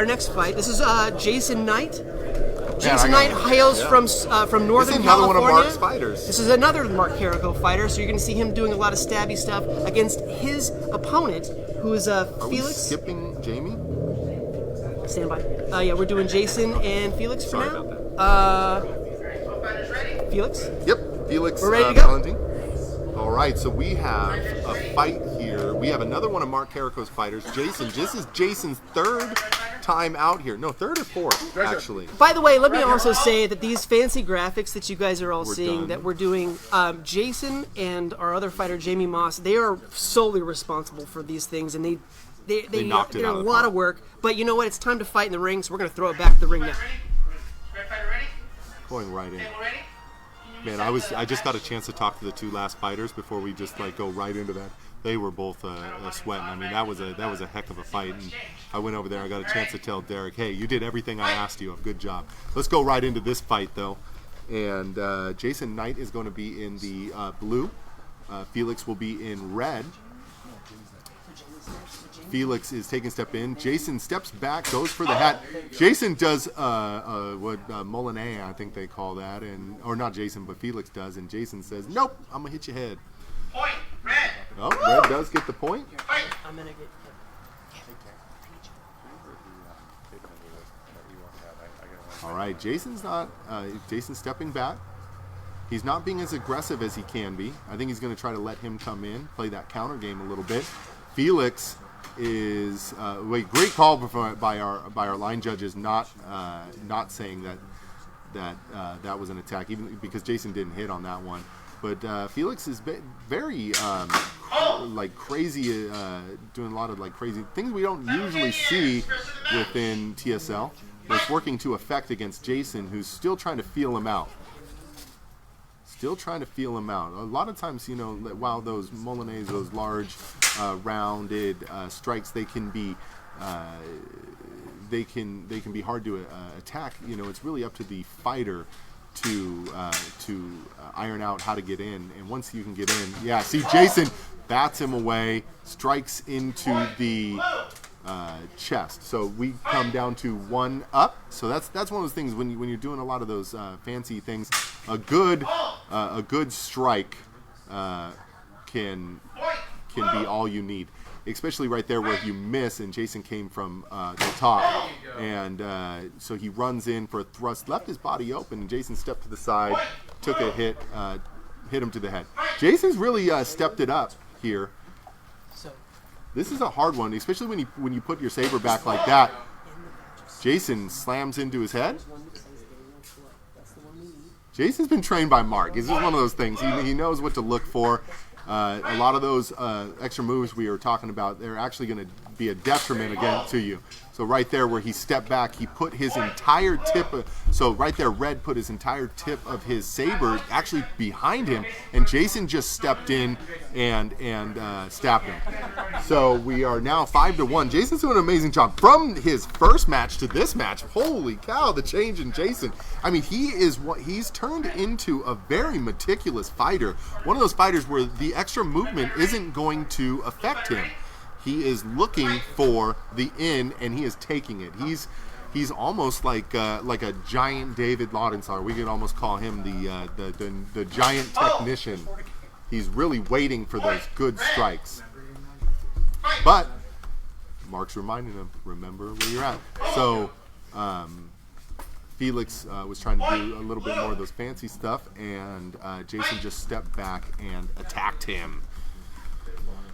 next fight. This is Jason Knight. Jason Knight hails from Northern California. Another one of Mark's fighters. This is another Mark Carrico fighter, so you're going to see him doing a lot of stabby stuff against his opponent, who is Are Felix. we skipping Jamie? Stand by. Yeah, we're doing Jason and Felix for Sorry now. about that. Felix? Yep, Felix We're ready to go. Valentine. All right, so we have a fight here. We have another one of Mark Carrico's fighters, Jason. This is Jason's third time out here. No, third or fourth, actually. By the way, let me also say that these fancy graphics that you guys are all seeing done. that we're doing, Jason and our other fighter, Jamie Moss, they are solely responsible for these things, and they knocked it they're out a of the lot park. of work. But you know what? It's time to fight in the ring, so we're going to throw it back to the ring now. Going right in. Man, I just got a chance to talk to the two last fighters before we just go right into that. They were both sweating. I mean, that was a heck of a fight. And I went over there. I got a chance to tell Derek, hey, you did everything I asked you of. Good job. Let's go right into this fight, though. And Jason Knight is going to be in the blue. Felix will be in red. Felix is taking a step in. Jason steps back, goes for the hat. Jason does what Molinet, I think they call that, or not Jason, but Felix does. And Jason says, "Nope, I'm gonna hit your head." Point, red. Oh, red does get the point. I'm going to get... All right, Jason's stepping back. He's not being as aggressive as he can be. I think he's going to try to let him come in, play that counter game a little bit. Felix is great call by our line judges, not saying that was an attack, even because Jason didn't hit on that one. But Felix is very crazy, doing a lot of crazy things we don't usually see within TSL. But it's working to effect against Jason, who's still trying to feel him out. A lot of times, while those Molinets, those large, rounded strikes, they can be hard to attack. It's really up to the fighter to iron out how to get in. And once you can get in, see, Jason bats him away, strikes into the chest. So we come down to 1 up. So that's one of those things when you're doing a lot of those fancy things. A good strike can be all you need, especially right there where you miss. And Jason came from the top, and so he runs in for a thrust, left his body open, and Jason stepped to the side, took a hit, hit him to the head. Jason's really stepped it up here. This is a hard one, especially when you put your saber back like that. Jason slams into his head. Jason's been trained by Mark. This is one of those things. He knows what to look for. A lot of those extra moves we were talking about, they're actually going to be a detriment again to you. So right there where he stepped back, he put his entire tip. So right there, Red put his entire tip of his saber actually behind him, and Jason just stepped in and stabbed him. So we are now 5-1. Jason's doing an amazing job from his first match to this match. Holy cow, the change in Jason! I mean, he's turned into a very meticulous fighter. One of those fighters where the extra movement isn't going to affect him. He is looking for the in, and he is taking it. He's almost like a giant David Laudensar. We could almost call him the giant technician. He's really waiting for those good strikes. But Mark's reminding him, remember where you're at. So Felix was trying to do a little bit more of those fancy stuff, and Jason just stepped back and attacked him.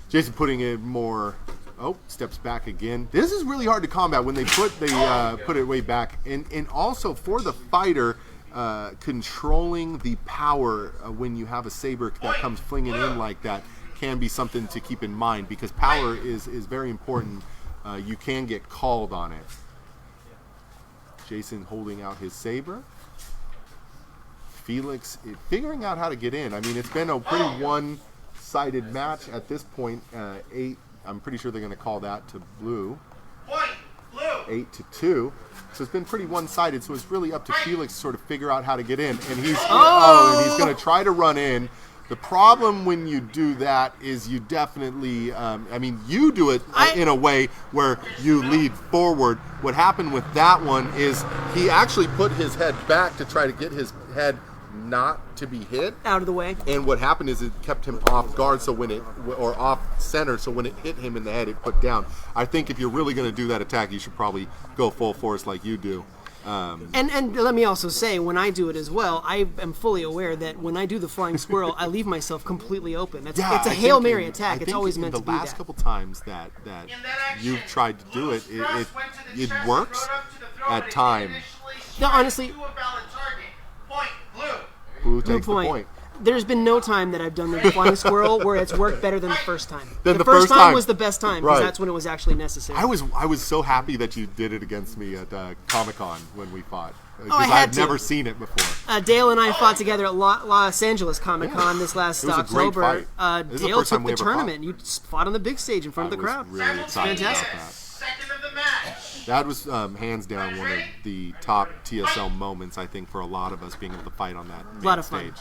Jason putting it more. Oh, steps back again. This is really hard to combat when they put it way back, and also for the fighter, controlling the power when you have a saber that comes flinging in like that can be something to keep in mind, because power is very important. You can get called on it. Jason holding out his saber. Felix figuring out how to get in. I mean, it's been a pretty one-sided match at this point. 8. I'm pretty sure they're going to call that to blue. 8-2. So it's been pretty one-sided. So it's really up to Felix to sort of figure out how to get in. And he's going to try to run in, The problem when you do that is you definitely, you do it in a way where you lead forward. What happened with that one is he actually put his head back to try to get his head not to be hit. Out of the way. And what happened is it kept him off guard, or off center, so when it hit him in the head, it put down. I think if you're really going to do that attack, you should probably go full force like you do. And let me also say, when I do it as well, I am fully aware that when I do the flying squirrel, I leave myself completely open. It's a Hail Mary attack. It's always meant to be that. The last couple times that you've tried to do it, it works at time. No, honestly, Blue takes the point. There's been no time that I've done the flying squirrel where it's worked better than the first time. The first time was the best time because that's when it was actually necessary. I was so happy that you did it against me at Comic-Con when we fought. Because I had I'd never seen it before. Dale and I fought together at Los Angeles Comic-Con this last It was a great October. fight. This is the Dale first time took we the ever tournament. You fought on the big stage in front of the crowd. I was really excited about Fantastic. that. Second of the match. That was hands down one of the top TSL moments, I think, for a lot of us being able to fight on that main stage.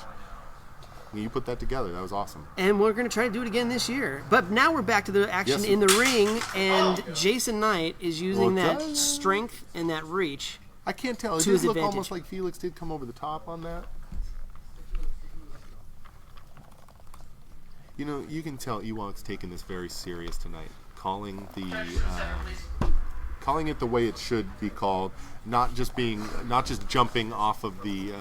You put that together. That was awesome. And we're going to try to do it again this year. But now we're back to the action Yes. in the ring, and Jason Knight is using that strength and that reach. I can't tell. It To does his look advantage. almost like Felix did come over the top on that. You know, you can tell Ewok's taking this very serious tonight. Calling it the way it should be called, not just jumping off of the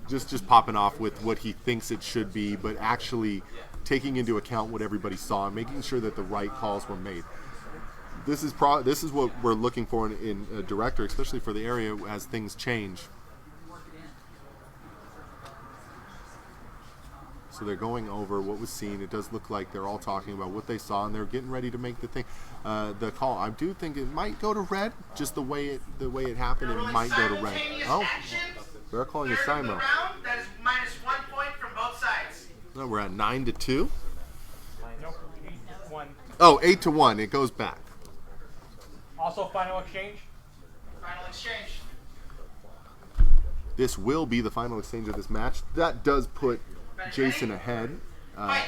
just popping off with what he thinks it should be, but actually taking into account what everybody saw and making sure that the right calls were made. This is what we're looking for in a director, especially for the area as things change. So they're going over what was seen. It does look like they're all talking about what they saw, and they're getting ready to make the call. I do think it might go to red, just the way it happened. It might go to red. Oh, they're calling a Simo. That is minus 1 point from both sides. No, we're at 9-2. Nope, 8-1. Oh, 8-1. It goes back. Also, final exchange. Final exchange. This will be the final exchange of this match. That does put Jason ahead.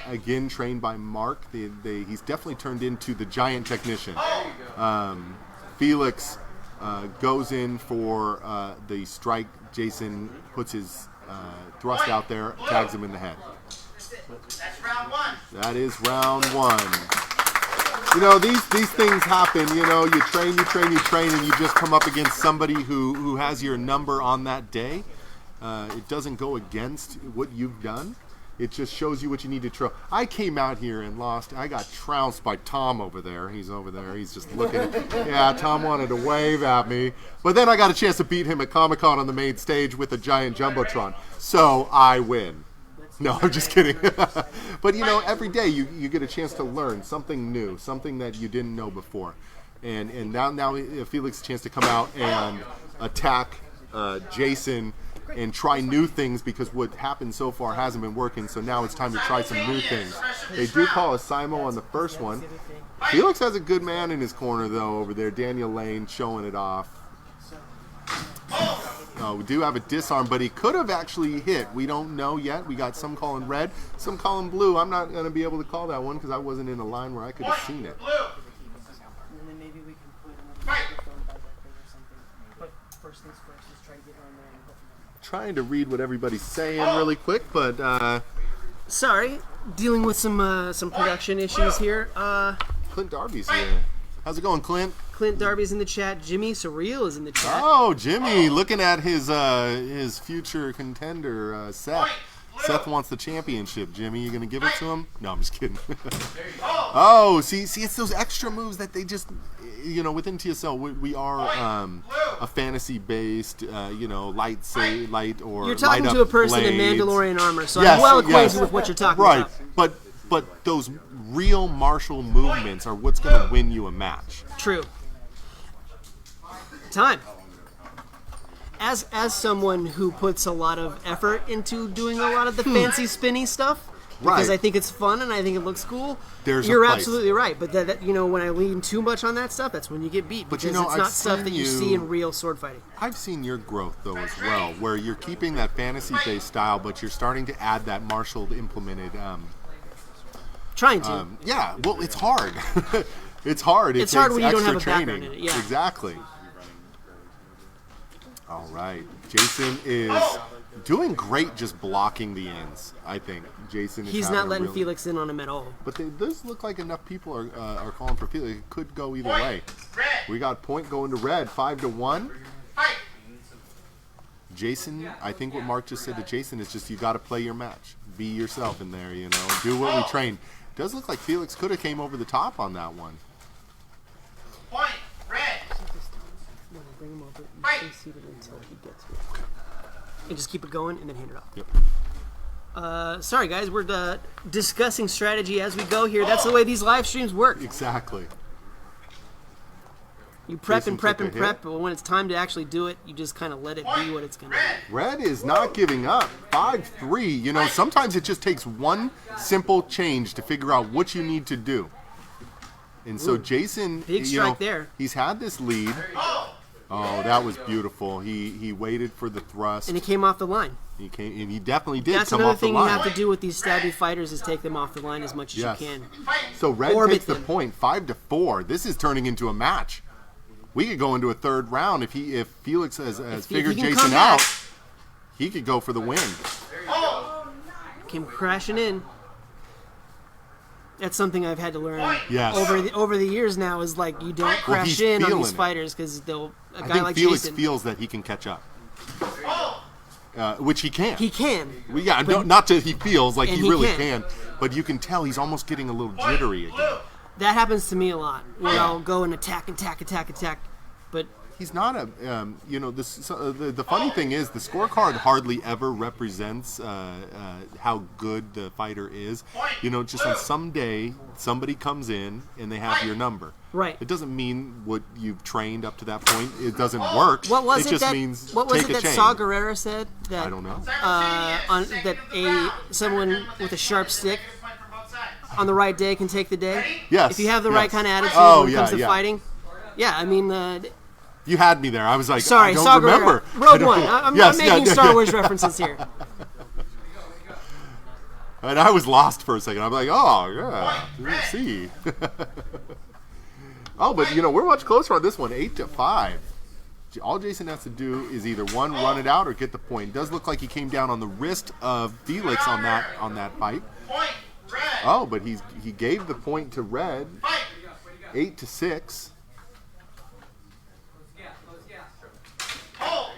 Again, trained by Mark. He's definitely turned into the giant technician. Felix goes in for the strike. Jason puts his thrust out there, tags him in the head. That's round one. That is round one. You know, these things happen. You know, you train, and you just come up against somebody who has your number on that day. It doesn't go against what you've done. It just shows you what you need to try. I came out here and lost. I got trounced by Tom over there. He's over there. He's just looking. Yeah, Tom wanted to wave at me. But then I got a chance to beat him at Comic-Con on the main stage with a giant Jumbotron. So I win. No, I'm just kidding. But, you know, every day you get a chance to learn something new, something that you didn't know before. And now Felix a chance to come out and attack Jason and try new things, because what happened so far hasn't been working. So now it's time to try some new things. They do call a Simo on the first one. Felix has a good man in his corner, though, over there. Daniel Lane showing it off. We do have a disarm, but he could have actually hit. We don't know yet. We got some calling red, some calling blue. I'm not going to be able to call that one because I wasn't in a line where I could have seen it. Blue. And then maybe we can put another microphone by that thing or something. But first things first, let's try to get on there and go from there. Trying to read what everybody's saying really quick, but Sorry, dealing with some production issues here. Clint Darby's here. How's it going, Clint? Clint Darby's in the chat. Jimmy Surreal is in the chat. Oh, Jimmy, looking at his future contender, Seth. Seth wants the championship. Jimmy, you gonna give it to him? No, I'm just kidding. Oh, see, it's those extra moves that they just, you know, within TSL, we are a fantasy-based, you know, light or You're talking light to a up person in blades. Mandalorian armor, so Yes, I'm well acquainted yes. with what you're talking Right, about. but those real martial movements are what's gonna win you a match. True. Time. As someone who puts a lot of effort into doing a lot of the fancy spinny stuff, because Right. I think it's fun and I think it looks cool. There's a You're place. absolutely right, but that when I lean too much on that stuff, that's when you get beat. But because it's I've not stuff seen that you see in real sword fighting. I've seen your growth though as well, where you're keeping that fantasy-based style, but you're starting to add that martial implemented. Trying to. Yeah, well, it's hard. It's hard. It's hard when you don't extra have a training. background in it, yeah. Exactly. All right, Jason is doing great, just blocking the ends. I think Jason is. He's having not a letting really, Felix in on him at all. But it does look like enough people are calling for Felix. It could go either way. Red. We got point going to red, 5-1. Fight. Jason, I think what Mark just said to Jason is just you got to play your match, be yourself in there, do what we train. Does look like Felix could have came over the top on that one. Point. Red. When I bring him over, you Fight. stay seated until he gets to it. And just keep it going and then hand it off. Yep. Sorry, guys, we're discussing strategy as we go here. That's the way these live streams work. Exactly. You prep Jason and prep took a and prep, hit. but when it's time to actually do it, you just kind of let it be what it's going to be. Red is not giving up. 5-3. Sometimes it just takes one simple change to figure out what you need to do. And so Jason, Big strike there. He's had this lead. Oh, that was beautiful. He waited for the thrust. And he came off the line. He came, and he definitely did That's come another off the thing you line. have to do with these stabby fighters is take them off the line as much as Yes. you can. So Red Orbit takes the them. point, 5-4. This is turning into a match. We could go into a third round if Felix has figured he can Jason come back. out. He could go for the win. Came crashing in. That's something I've had to learn Yes. over the years now is like you don't crash he's in on feeling these it. fighters because a I guy think like Felix Jason, feels that he can catch up, which he can. he can. Not that he feels like And he he really can. can, but you can tell he's almost getting a little jittery again. That happens to me a lot where I'll go and attack, but He's not a, the funny thing is the scorecard hardly ever represents how good the fighter is. Just on some day, somebody comes in and they have your number. Right. It doesn't mean what you've trained up to that point. It doesn't work. what was it it just that means what was take it a that change. Saw Gerrera said that I don't know. someone with a sharp stick Point from both sides. on the right day can take the day. Yes. If you have the right yes. kind of attitude Oh, when it comes to yeah. fighting. Yeah, I mean, You had me there. I was like, sorry, I don't Saw remember. Gerrera. Rogue One. I'm Yes, making yeah, Star yeah. Wars references here. And I was lost for a second. I'm like, oh, yeah, let's see. Oh, but, we're much closer on this one, 8-5. All Jason has to do is either, one, run it out or get the point. It does look like he came down on the wrist of Felix on that fight. Point. Red. Oh, but he gave the point to Red, Fight. 8-6. Hold.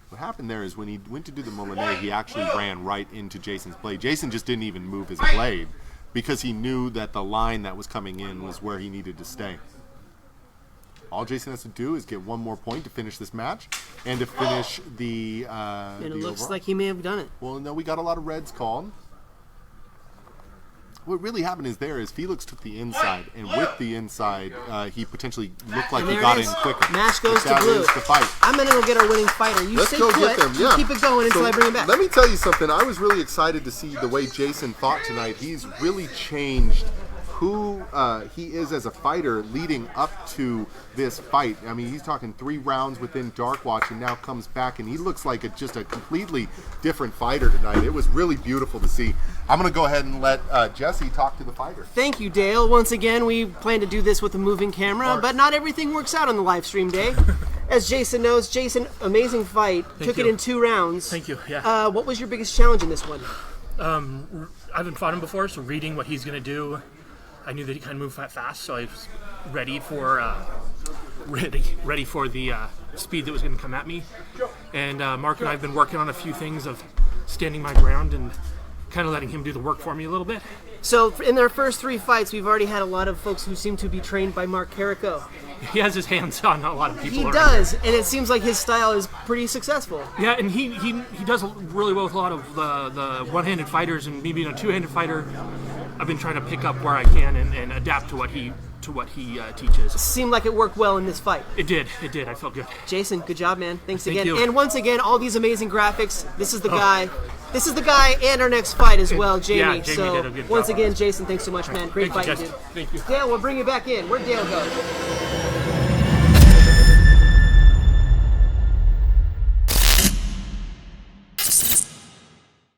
What happened there is when he went to do the Molinet, he actually ran right into Jason's blade. Jason just didn't even move his blade because he knew that the line that was coming in was where he needed to stay. All Jason has to do is get one more point to finish this match and to finish the And it the looks overall. like he may have done it. Well, no, we got a lot of reds called. What really happened is Felix took the inside, and with the inside, he potentially looked like And he there got it in is. quicker. Match goes But that to blue. is the fight. I'm going to go get our winning fighter. You Let's stay go put. get them. You Yeah. keep it going until So I bring it back. Let me tell you something. I was really excited to see the way Jason fought tonight. He's really changed who he is as a fighter leading up to this fight. I mean, he's talking 3 rounds within Darkwatch and now comes back and he looks like just a completely different fighter tonight. It was really beautiful to see. I'm going to go ahead and let Jesse talk to the fighter. Thank you, Dale. Once again, we plan to do this with a moving camera, but not everything works out on the live stream day. As Jason knows, Jason, amazing fight. Took it you. in 2 rounds. Thank you. Yeah. What was your biggest challenge in this one? I haven't fought him before, so reading what he's going to do, I knew that he kind of moved fast, so I was ready for the speed that was going to come at me. And Mark and I have been working on a few things of standing my ground and kind of letting him do the work for me a little bit. So, in their first 3 fights, we've already had a lot of folks who seem to be trained by Mark Carrico. He has his hands on a lot of people. He around does, and it seems like his style is pretty successful. Yeah, and he does really well with a lot of the one-handed fighters, and me being a two-handed fighter, I've been trying to pick up where I can and adapt to what he teaches. Seemed like it worked well in this fight. It did. I felt good. Jason, good job, man. Thanks Thank again. you. And once again, all these amazing graphics. This is the guy. This is the guy and our next fight as well, Jamie. Yeah, Jamie so did a good once job. again, Jason, thanks so much, man. Great Thank you, fight, Jess. dude. Thank you. Dale, we'll bring you back in. Where'd Dale go?